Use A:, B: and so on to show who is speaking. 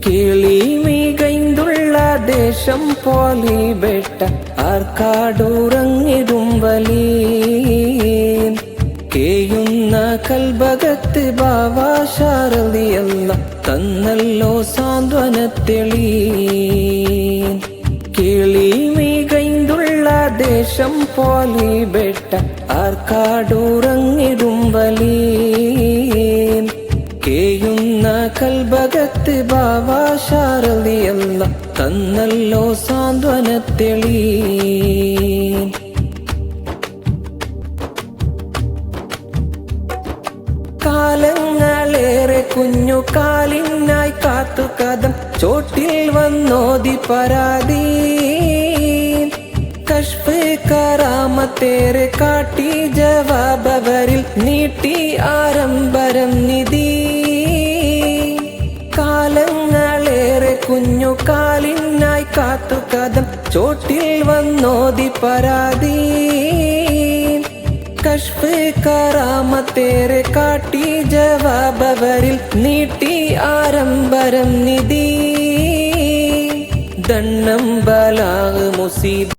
A: കിളി മികൈന്തുള്ള ദേശം പോലി ബെട്ട ആർക്കാടുറങ്ങിടും വലി കേയുന്ന കൽബകത്ത് ബാവാശാരതിയല്ല തന്നല്ലോ സാന്ത്വനത്തെളി കിളി മികൈന്തുള്ള ദേശം പോലി ബെട്ട ആർക്കാടുറങ്ങിടും വലി കേയുന്ന കൽബകത്ത് ബാവാശാരതിയല്ല തന്നല്ലോ സാന്ത്വനത്തെളി കാലങ്ങളേറെ കുഞ്ഞു കാലിനായി കാത്തു കഥം ചോട്ടിൽ വന്നോതി പരാതി കശ്ഫ് കറാമത്തേറെ കാട്ടി ജവാബവരിൽ നീട്ടി ആരംഭരം നിധി കാലങ്ങളേറെ കുഞ്ഞു കാലിനായി കാത്തു കഥം ചോട്ടിൽ വന്നോതി പരാതി കശ്ഫ് കറാമത്തേറെ കാട്ടി ജവാബവരിൽ നീട്ടി ആരംഭരം നിധി ദണ്ണം ബലാഗ് മുസീബ്